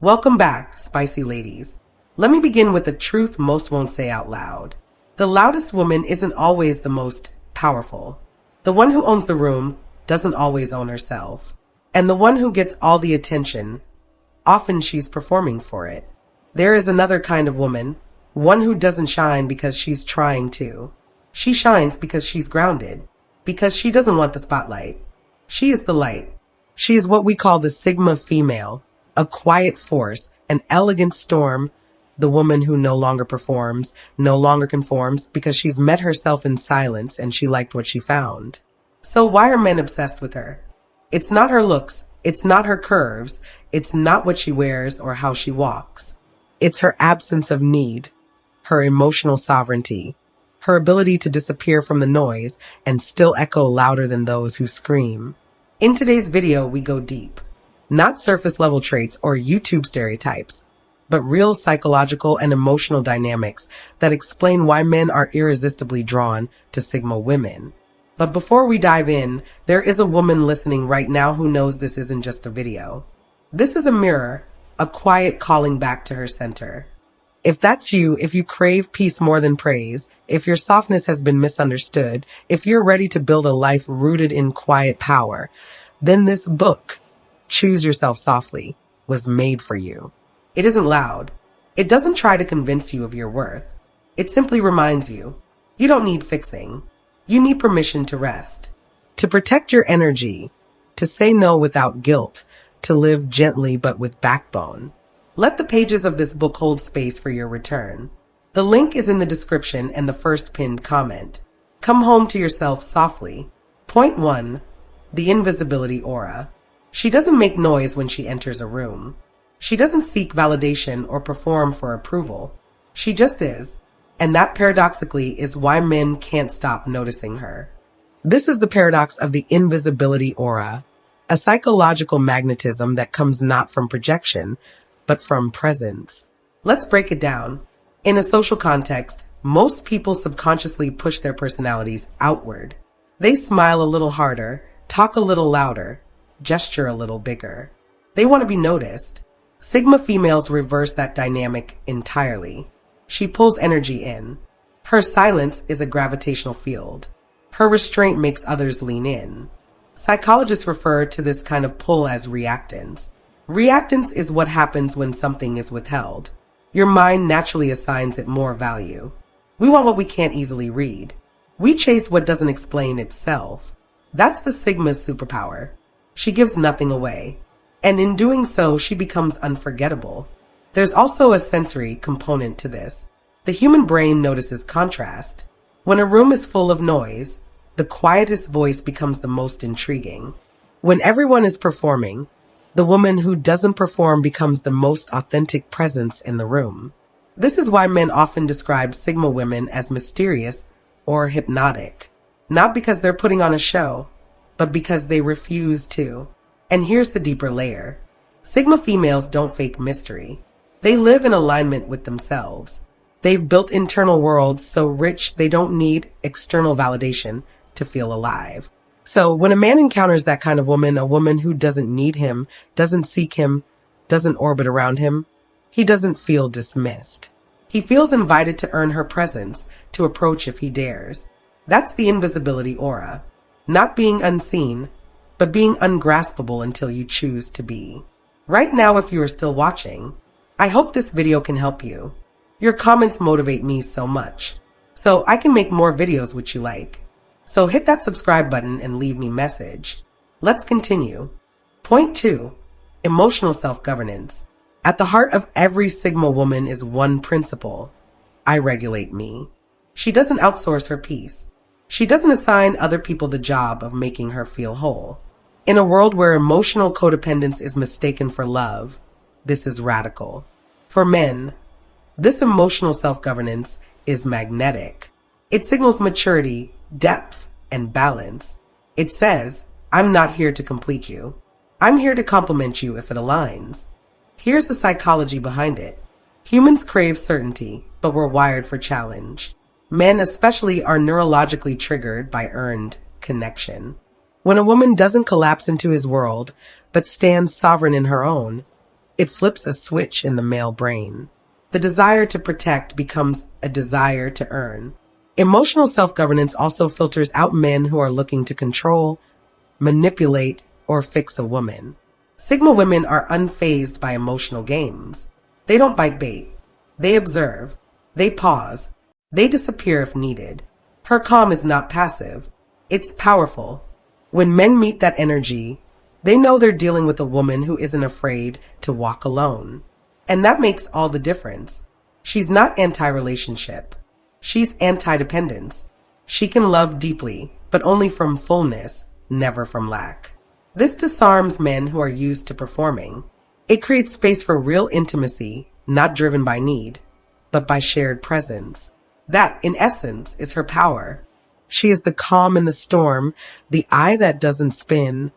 Welcome back, spicy ladies. Let me begin with the truth most won't say out loud. The loudest woman isn't always the most powerful. The one who owns the room doesn't always own herself. And the one who gets all the attention, often she's performing for it. There is another kind of woman, one who doesn't shine because she's trying to. She shines because she's grounded, because she doesn't want the spotlight. She is the light. She is what we call the Sigma female. A quiet force, an elegant storm, the woman who no longer performs, no longer conforms because she's met herself in silence and she liked what she found. So why are men obsessed with her? It's not her looks, it's not her curves, it's not what she wears or how she walks. It's her absence of need, her emotional sovereignty, her ability to disappear from the noise and still echo louder than those who scream. In today's video, we go deep. Not surface level traits or YouTube stereotypes, but real psychological and emotional dynamics that explain why men are irresistibly drawn to Sigma women. But before we dive in, there is a woman listening right now who knows this isn't just a video. This is a mirror, a quiet calling back to her center. If that's you, if you crave peace more than praise, if your softness has been misunderstood, if you're ready to build a life rooted in quiet power, then this book, Choose Yourself Softly, was made for you. It isn't loud. It doesn't try to convince you of your worth. It simply reminds you, you don't need fixing. You need permission to rest, to protect your energy, to say no without guilt, to live gently but with backbone. Let the pages of this book hold space for your return. The link is in the description and the first pinned comment. Come home to yourself softly. Point 1. The invisibility aura. She doesn't make noise when she enters a room. She doesn't seek validation or perform for approval. She just is. And that paradoxically is why men can't stop noticing her. This is the paradox of the invisibility aura, a psychological magnetism that comes not from projection, but from presence. Let's break it down. In a social context, most people subconsciously push their personalities outward. They smile a little harder, talk a little louder, gesture a little bigger. They want to be noticed. Sigma females reverse that dynamic entirely. She pulls energy in. Her silence is a gravitational field. Her restraint makes others lean in. Psychologists refer to this kind of pull as reactance. Reactance is what happens when something is withheld. Your mind naturally assigns it more value. We want what we can't easily read. We chase what doesn't explain itself. That's the Sigma's superpower. She gives nothing away. And in doing so, she becomes unforgettable. There's also a sensory component to this. The human brain notices contrast. When a room is full of noise, the quietest voice becomes the most intriguing. When everyone is performing, the woman who doesn't perform becomes the most authentic presence in the room. This is why men often describe Sigma women as mysterious or hypnotic. Not because they're putting on a show, but because they refuse to. And here's the deeper layer. Sigma females don't fake mystery. They live in alignment with themselves. They've built internal worlds so rich they don't need external validation to feel alive. So when a man encounters that kind of woman, a woman who doesn't need him, doesn't seek him, doesn't orbit around him, he doesn't feel dismissed. He feels invited to earn her presence, to approach if he dares. That's the invisibility aura. Not being unseen, but being ungraspable until you choose to be. Right now, if you are still watching, I hope this video can help you. Your comments motivate me so much, so I can make more videos which you like. So hit that subscribe button and leave me a message. Let's continue. Point 2. Emotional self-governance. At the heart of every Sigma woman is one principle. I regulate me. She doesn't outsource her peace. She doesn't assign other people the job of making her feel whole. In a world where emotional codependence is mistaken for love, this is radical. For men, this emotional self-governance is magnetic. It signals maturity, depth, and balance. It says, I'm not here to complete you. I'm here to complement you if it aligns. Here's the psychology behind it. Humans crave certainty, but we're wired for challenge. Men especially are neurologically triggered by earned connection. When a woman doesn't collapse into his world, but stands sovereign in her own, It flips a switch in the male brain. The desire to protect becomes a desire to earn. Emotional self-governance also filters out men who are looking to control, manipulate, or fix a woman. Sigma women are unfazed by emotional games. They don't bite bait. They observe. They pause. They disappear if needed. Her calm is not passive. It's powerful. When men meet that energy, they know they're dealing with a woman who isn't afraid to walk alone. And that makes all the difference. She's not anti-relationship. She's anti-dependence. She can love deeply, but only from fullness, never from lack. This disarms men who are used to performing. It creates space for real intimacy, not driven by need, but by shared presence. That, in essence, is her power. She is the calm in the storm, the eye that doesn't spin,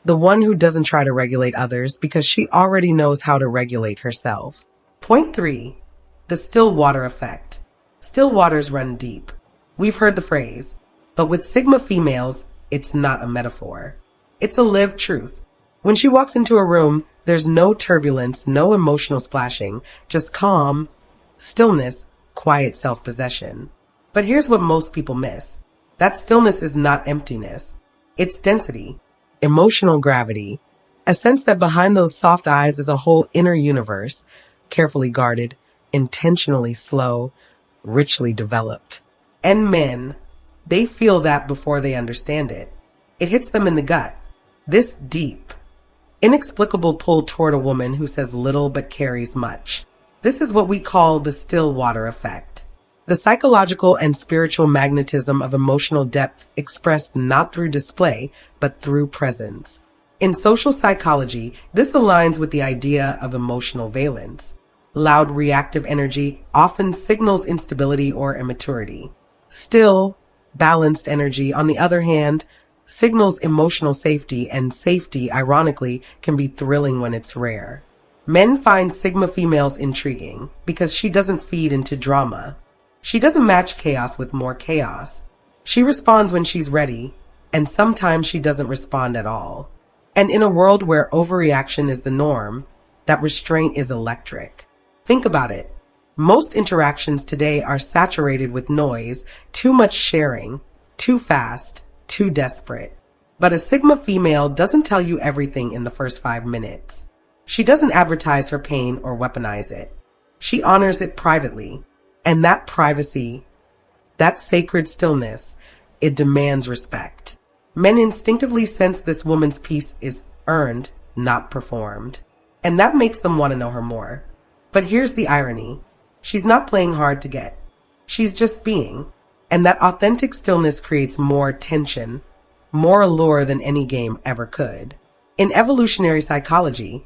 the one who doesn't try to regulate others because she already knows how to regulate herself. Point 3. The still water effect. Still waters run deep. We've heard the phrase, but with Sigma females, it's not a metaphor. It's a lived truth. When she walks into a room, there's no turbulence, no emotional splashing, just calm, stillness, quiet self-possession. But here's what most people miss. That stillness is not emptiness. It's density, emotional gravity, a sense that behind those soft eyes is a whole inner universe, carefully guarded, intentionally slow, richly developed. And men, they feel that before they understand it. It hits them in the gut. This deep, inexplicable pull toward a woman who says little but carries much. This is what we call the still water effect. The psychological and spiritual magnetism of emotional depth expressed not through display, but through presence. In social psychology, this aligns with the idea of emotional valence. Loud, reactive energy often signals instability or immaturity. Still, balanced energy, on the other hand, signals emotional safety, and safety, ironically, can be thrilling when it's rare. Men find Sigma females intriguing because she doesn't feed into drama. She doesn't match chaos with more chaos. She responds when she's ready, and sometimes she doesn't respond at all. And in a world where overreaction is the norm, that restraint is electric. Think about it. Most interactions today are saturated with noise, too much sharing, too fast, too desperate. But a Sigma female doesn't tell you everything in the first 5 minutes. She doesn't advertise her pain or weaponize it. She honors it privately. And that privacy, that sacred stillness, it demands respect. Men instinctively sense this woman's peace is earned, not performed. And that makes them want to know her more. But here's the irony. She's not playing hard to get. She's just being. And that authentic stillness creates more tension, more allure than any game ever could. In evolutionary psychology,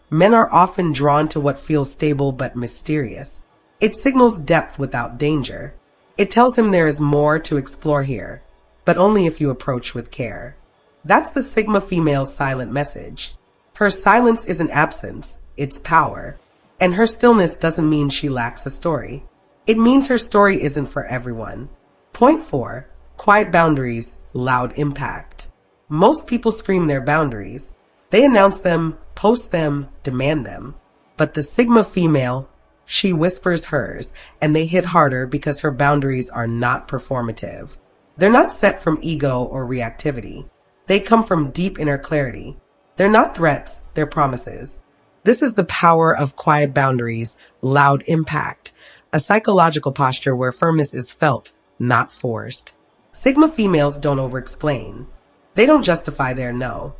men are often drawn to what feels stable but mysterious. It signals depth without danger. It tells him there is more to explore here, but only if you approach with care. That's the Sigma female's silent message. Her silence isn't absence, it's power. And her stillness doesn't mean she lacks a story. It means her story isn't for everyone. Point 4. Quiet boundaries, loud impact. Most people scream their boundaries. They announce them, post them, demand them. But the Sigma female, she whispers hers, and they hit harder because her boundaries are not performative. They're not set from ego or reactivity. They come from deep inner clarity. They're not threats, they're promises. This is the power of quiet boundaries, loud impact, a psychological posture where firmness is felt, not forced. Sigma females don't over-explain. They don't justify their no.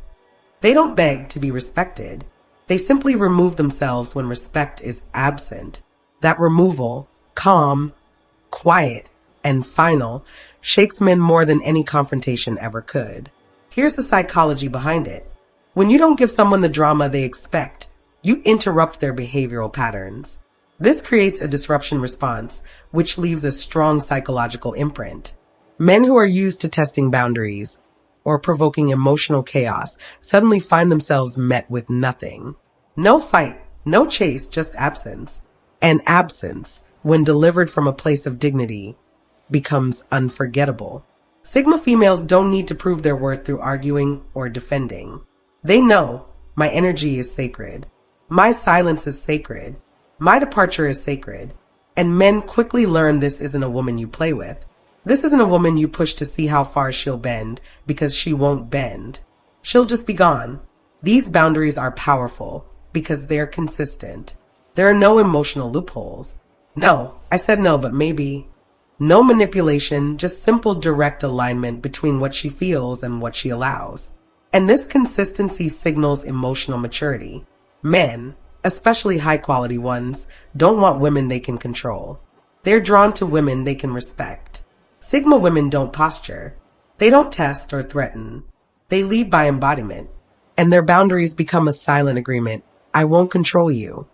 They don't beg to be respected. They simply remove themselves when respect is absent. That removal, calm, quiet, and final, shakes men more than any confrontation ever could. Here's the psychology behind it. When you don't give someone the drama they expect, you interrupt their behavioral patterns. This creates a disruption response, which leaves a strong psychological imprint. Men who are used to testing boundaries or provoking emotional chaos suddenly find themselves met with nothing. No fight, no chase, just absence. And absence, when delivered from a place of dignity, becomes unforgettable. Sigma females don't need to prove their worth through arguing or defending. They know my energy is sacred. My silence is sacred. My departure is sacred. And men quickly learn this isn't a woman you play with. This isn't a woman you push to see how far she'll bend, because she won't bend. She'll just be gone. These boundaries are powerful because they're consistent. There are no emotional loopholes. No, I said no, but maybe. No manipulation, just simple direct alignment between what she feels and what she allows. And this consistency signals emotional maturity. Men, especially high-quality ones, don't want women they can control. They're drawn to women they can respect. Sigma women don't posture. They don't test or threaten. They lead by embodiment. And their boundaries become a silent agreement. I won't control you,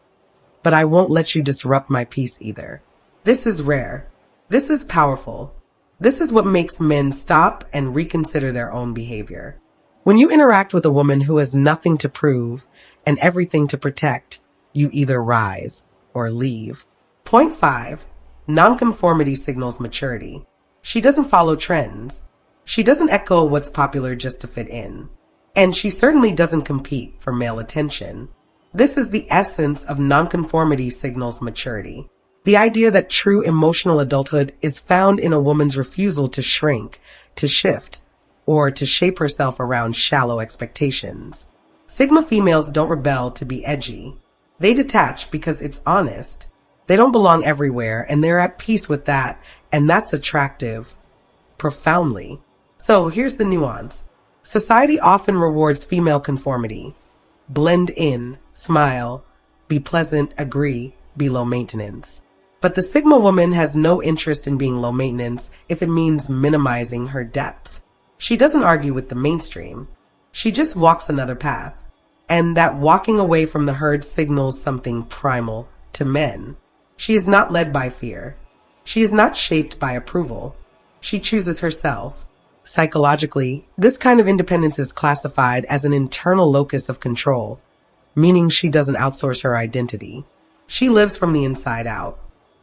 but I won't let you disrupt my peace either. This is rare. This is powerful. This is what makes men stop and reconsider their own behavior. When you interact with a woman who has nothing to prove and everything to protect, you either rise or leave. Point 5. Nonconformity signals maturity. She doesn't follow trends. She doesn't echo what's popular just to fit in. And she certainly doesn't compete for male attention. This is the essence of nonconformity signals maturity. The idea that true emotional adulthood is found in a woman's refusal to shrink, to shift, or to shape herself around shallow expectations. Sigma females don't rebel to be edgy. They detach because it's honest. They don't belong everywhere, and they're at peace with that, and that's attractive, profoundly. So here's the nuance. Society often rewards female conformity. Blend in, smile, be pleasant, agree, be low maintenance. But the Sigma woman has no interest in being low maintenance if it means minimizing her depth. She doesn't argue with the mainstream. She just walks another path. And that walking away from the herd signals something primal to men. She is not led by fear. She is not shaped by approval. She chooses herself. Psychologically, this kind of independence is classified as an internal locus of control, meaning she doesn't outsource her identity. She lives from the inside out.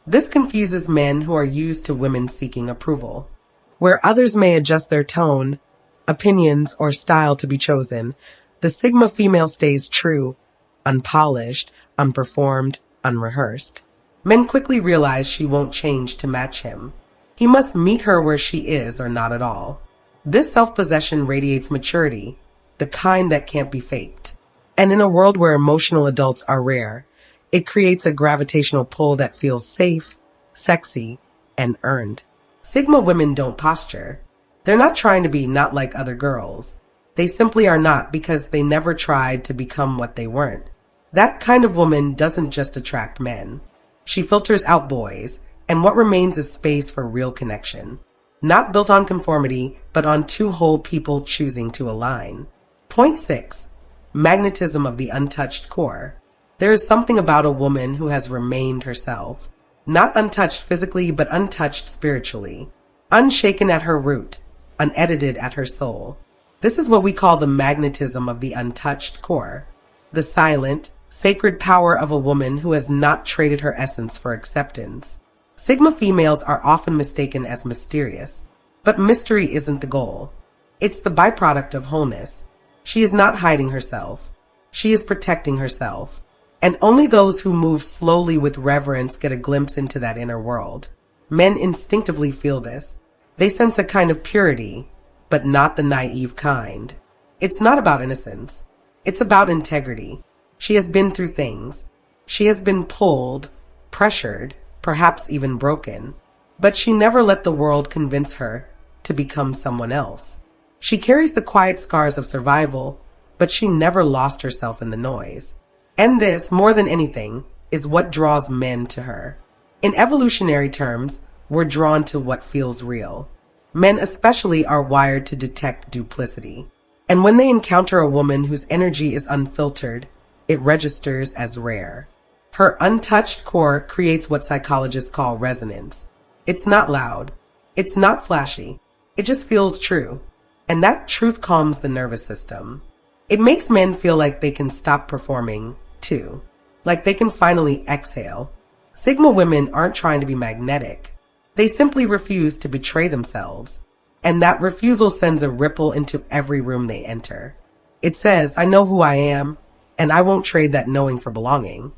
This confuses men who are used to women seeking approval. Where others may adjust their tone, opinions, or style to be chosen, the Sigma female stays true, unpolished, unperformed, unrehearsed. Men quickly realize she won't change to match him. He must meet her where she is or not at all. This self-possession radiates maturity, the kind that can't be faked. And in a world where emotional adults are rare, it creates a gravitational pull that feels safe, sexy, and earned. Sigma women don't posture. They're not trying to be not like other girls. They simply are not because they never tried to become what they weren't. That kind of woman doesn't just attract men. She filters out boys, and what remains is space for real connection. Not built on conformity, but on two whole people choosing to align. Point 6. Magnetism of the untouched core. There is something about a woman who has remained herself. Not untouched physically, but untouched spiritually. Unshaken at her root, unedited at her soul. This is what we call the magnetism of the untouched core. The silent, sacred power of a woman who has not traded her essence for acceptance. Sigma females are often mistaken as mysterious, but mystery isn't the goal. It's the byproduct of wholeness. She is not hiding herself. She is protecting herself. And only those who move slowly with reverence get a glimpse into that inner world. Men instinctively feel this. They sense a kind of purity, but not the naive kind. It's not about innocence. It's about integrity. She has been through things. She has been pulled, pressured, perhaps even broken. But she never let the world convince her to become someone else. She carries the quiet scars of survival, but she never lost herself in the noise. And this, more than anything, is what draws men to her. In evolutionary terms, we're drawn to what feels real. Men especially are wired to detect duplicity. And when they encounter a woman whose energy is unfiltered, it registers as rare. Her untouched core creates what psychologists call resonance. It's not loud. It's not flashy. It just feels true. And that truth calms the nervous system. It makes men feel like they can stop performing, too. Like they can finally exhale. Sigma women aren't trying to be magnetic. They simply refuse to betray themselves. And that refusal sends a ripple into every room they enter. It says, I know who I am, and I won't trade that knowing for belonging.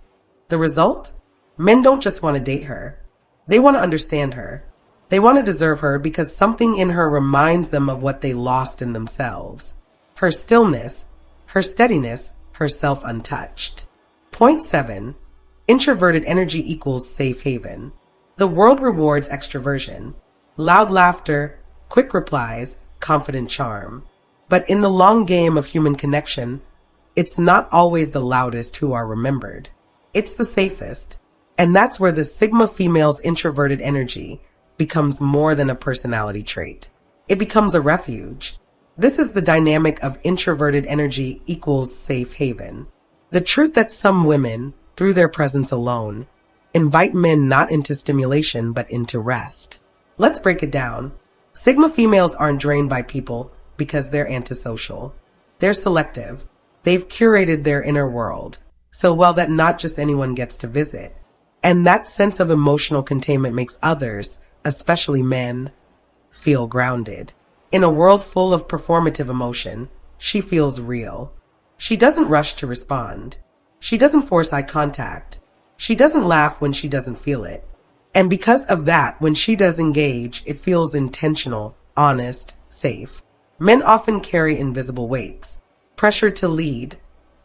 The result? Men don't just want to date her. They want to understand her. They want to deserve her because something in her reminds them of what they lost in themselves. Her stillness, her steadiness, herself untouched. Point 7. Introverted energy equals safe haven. The world rewards extroversion, loud laughter, quick replies, confident charm. But in the long game of human connection, it's not always the loudest who are remembered. It's the safest. And that's where the Sigma female's introverted energy becomes more than a personality trait. It becomes a refuge. This is the dynamic of introverted energy equals safe haven. The truth that some women, through their presence alone, invite men not into stimulation but into rest. Let's break it down. Sigma females aren't drained by people because they're antisocial. They're selective. They've curated their inner world so well that not just anyone gets to visit. And that sense of emotional containment makes others, especially men, feel grounded. In a world full of performative emotion, she feels real. She doesn't rush to respond. She doesn't force eye contact. She doesn't laugh when she doesn't feel it. And because of that, when she does engage, it feels intentional, honest, safe. Men often carry invisible weights. Pressure to lead,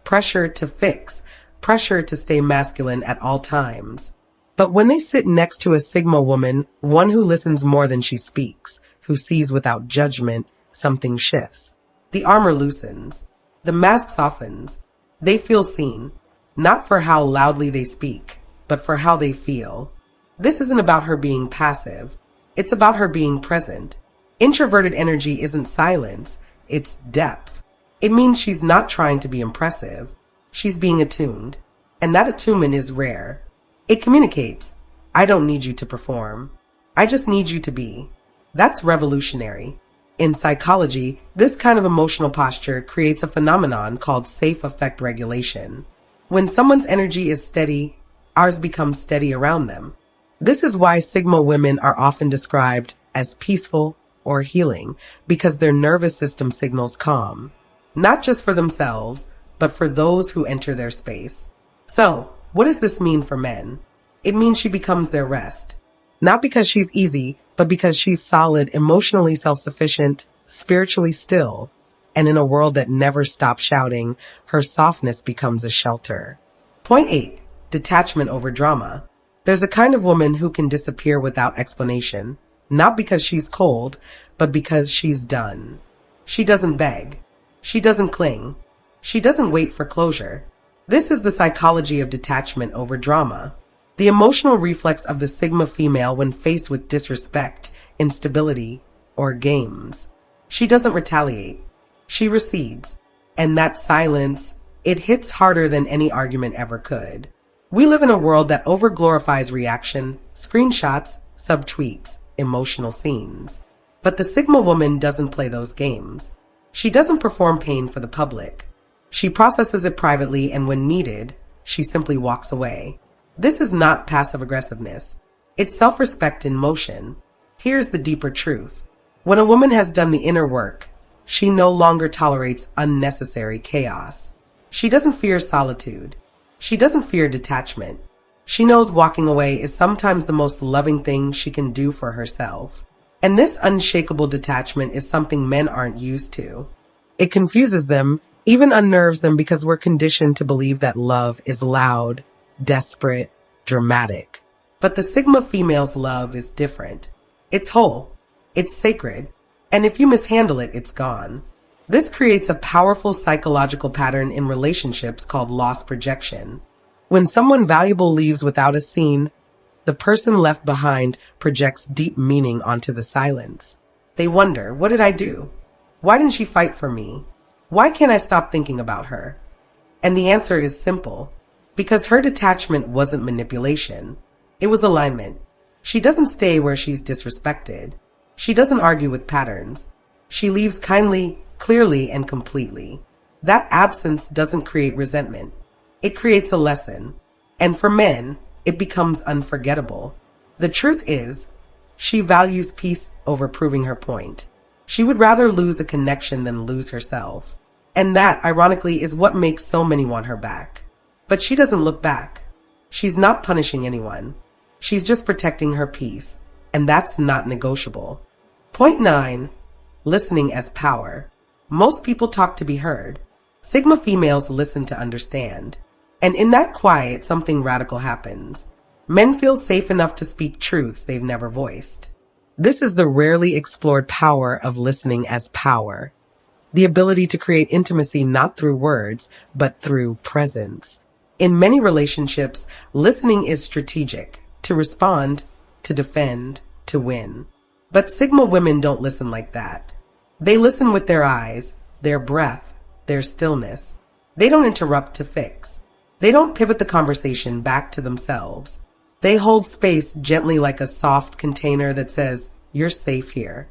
pressure to fix, pressure to stay masculine at all times. But when they sit next to a Sigma woman, one who listens more than she speaks, who sees without judgment, something shifts. The armor loosens. The mask softens. They feel seen, not for how loudly they speak, but for how they feel. This isn't about her being passive. It's about her being present. Introverted energy isn't silence, it's depth. It means she's not trying to be impressive. She's being attuned. And that attunement is rare. It communicates, I don't need you to perform. I just need you to be. That's revolutionary. In psychology, this kind of emotional posture creates a phenomenon called safe affect regulation. When someone's energy is steady, ours becomes steady around them. This is why Sigma women are often described as peaceful or healing, because their nervous system signals calm, not just for themselves, but for those who enter their space. So, what does this mean for men? It means she becomes their rest. Not because she's easy, but because she's solid, emotionally self-sufficient, spiritually still. And in a world that never stops shouting, her softness becomes a shelter. Point 8. Detachment over drama. There's a kind of woman who can disappear without explanation, not because she's cold, but because she's done. She doesn't beg. She doesn't cling. She doesn't wait for closure. This is the psychology of detachment over drama. The emotional reflex of the Sigma female when faced with disrespect, instability, or games. She doesn't retaliate. She recedes. And that silence, it hits harder than any argument ever could. We live in a world that overglorifies reaction, screenshots, subtweets, emotional scenes. But the Sigma woman doesn't play those games. She doesn't perform pain for the public. She processes it privately, and when needed, she simply walks away. This is not passive aggressiveness. It's self-respect in motion. Here's the deeper truth. When a woman has done the inner work, she no longer tolerates unnecessary chaos. She doesn't fear solitude. She doesn't fear detachment. She knows walking away is sometimes the most loving thing she can do for herself. And this unshakable detachment is something men aren't used to. It confuses them, even unnerves them, because we're conditioned to believe that love is loud, desperate, dramatic. But the Sigma female's love is different. It's whole. It's sacred. And if you mishandle it, it's gone. This creates a powerful psychological pattern in relationships called loss projection. When someone valuable leaves without a scene, the person left behind projects deep meaning onto the silence. They wonder, what did I do? Why didn't she fight for me? Why can't I stop thinking about her? And the answer is simple. Because her detachment wasn't manipulation. It was alignment. She doesn't stay where she's disrespected. She doesn't argue with patterns. She leaves kindly, clearly, and completely. That absence doesn't create resentment. It creates a lesson. And for men, it becomes unforgettable. The truth is, she values peace over proving her point. She would rather lose a connection than lose herself. And that, ironically, is what makes so many want her back. But she doesn't look back. She's not punishing anyone. She's just protecting her peace, and that's not negotiable. Point 9. Listening as power. Most people talk to be heard. Sigma females listen to understand. And in that quiet, something radical happens. Men feel safe enough to speak truths they've never voiced. This is the rarely explored power of listening as power. The ability to create intimacy not through words, but through presence. In many relationships, listening is strategic, to respond, to defend, to win. But Sigma women don't listen like that. They listen with their eyes, their breath, their stillness. They don't interrupt to fix. They don't pivot the conversation back to themselves. They hold space gently like a soft container that says, "You're safe here."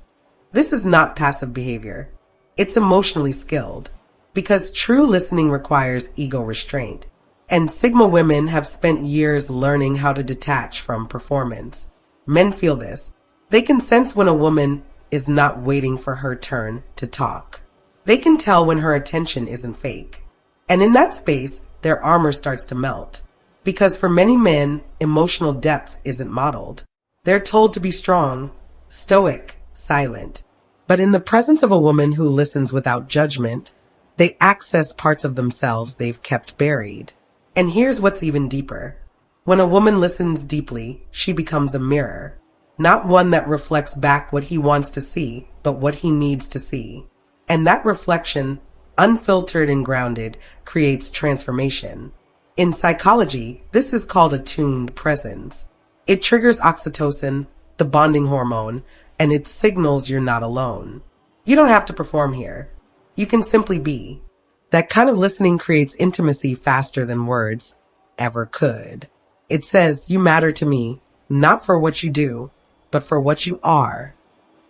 This is not passive behavior. It's emotionally skilled, because true listening requires ego restraint. And Sigma women have spent years learning how to detach from performance. Men feel this. They can sense when a woman is not waiting for her turn to talk. They can tell when her attention isn't fake. And in that space, their armor starts to melt. Because for many men, emotional depth isn't modeled. They're told to be strong, stoic, silent. But in the presence of a woman who listens without judgment, they access parts of themselves they've kept buried. And here's what's even deeper. When a woman listens deeply, she becomes a mirror. Not one that reflects back what he wants to see, but what he needs to see. And that reflection, unfiltered and grounded, creates transformation. In psychology, this is called attuned presence. It triggers oxytocin, the bonding hormone, and it signals you're not alone. You don't have to perform here. You can simply be. That kind of listening creates intimacy faster than words ever could. It says, "You matter to me, not for what you do, but for what you are."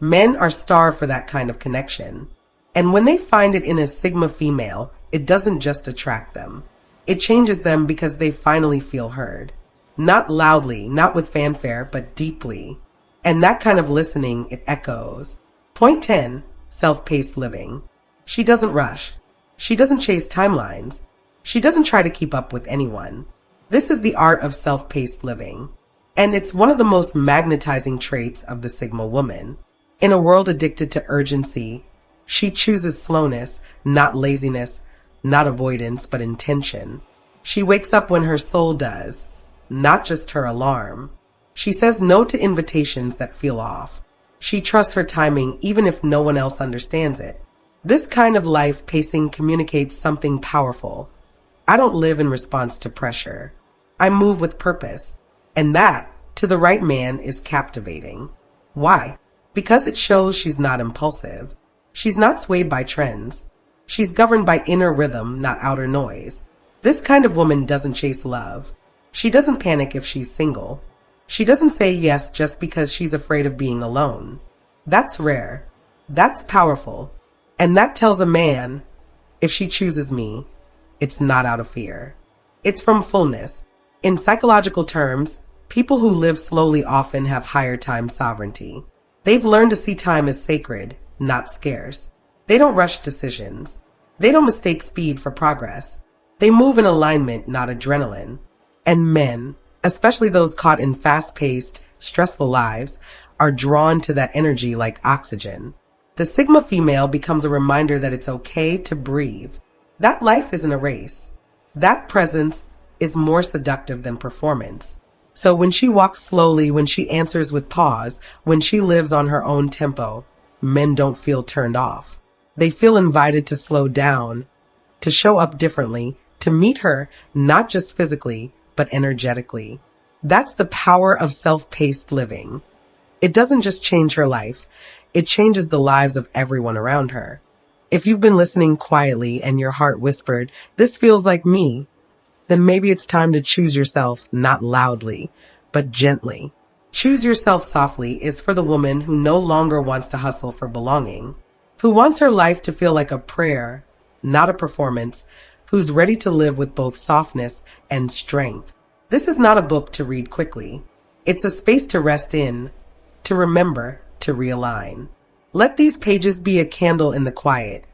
Men are starved for that kind of connection. And when they find it in a Sigma female, it doesn't just attract them. It changes them because they finally feel heard. Not loudly, not with fanfare, but deeply. And that kind of listening, it echoes. Point 10, self-paced living. She doesn't rush. She doesn't chase timelines. She doesn't try to keep up with anyone. This is the art of self-paced living. And it's one of the most magnetizing traits of the Sigma woman. In a world addicted to urgency, she chooses slowness, not laziness, not avoidance, but intention. She wakes up when her soul does, not just her alarm. She says no to invitations that feel off. She trusts her timing even if no one else understands it. This kind of life pacing communicates something powerful. I don't live in response to pressure. I move with purpose. And that, to the right man, is captivating. Why? Because it shows she's not impulsive. She's not swayed by trends. She's governed by inner rhythm, not outer noise. This kind of woman doesn't chase love. She doesn't panic if she's single. She doesn't say yes just because she's afraid of being alone. That's rare. That's powerful. And that tells a man, if she chooses me, it's not out of fear. It's from fullness. In psychological terms, people who live slowly often have higher time sovereignty. They've learned to see time as sacred, not scarce. They don't rush decisions. They don't mistake speed for progress. They move in alignment, not adrenaline. And men, especially those caught in fast-paced, stressful lives, are drawn to that energy like oxygen. The Sigma female becomes a reminder that it's okay to breathe. That life isn't a race. That presence is more seductive than performance. So when she walks slowly, when she answers with pause, when she lives on her own tempo, men don't feel turned off. They feel invited to slow down, to show up differently, to meet her, not just physically, but energetically. That's the power of self-paced living. It doesn't just change her life. It changes the lives of everyone around her. If you've been listening quietly and your heart whispered, "This feels like me," then maybe it's time to choose yourself, not loudly, but gently. Choose yourself softly is for the woman who no longer wants to hustle for belonging, who wants her life to feel like a prayer, not a performance, who's ready to live with both softness and strength. This is not a book to read quickly. It's a space to rest in, to remember, to realign. Let these pages be a candle in the quiet,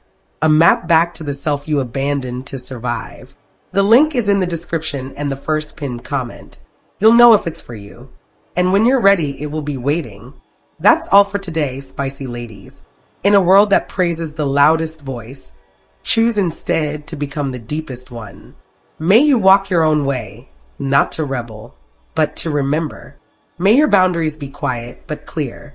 a map back to the self you abandoned to survive. The link is in the description and the first pinned comment. You'll know if it's for you. And when you're ready, it will be waiting. That's all for today, spicy ladies. In a world that praises the loudest voice, choose instead to become the deepest one. May you walk your own way, not to rebel, but to remember. May your boundaries be quiet but clear.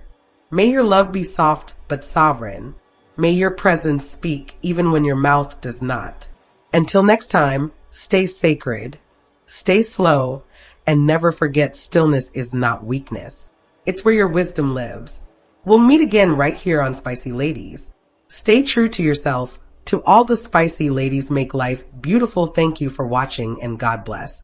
May your love be soft but sovereign. May your presence speak even when your mouth does not. Until next time, stay sacred, stay slow, and never forget stillness is not weakness. It's where your wisdom lives. We'll meet again right here on Spicy Ladies. Stay true to yourself. To all the spicy ladies, make life beautiful. Thank you for watching and God bless.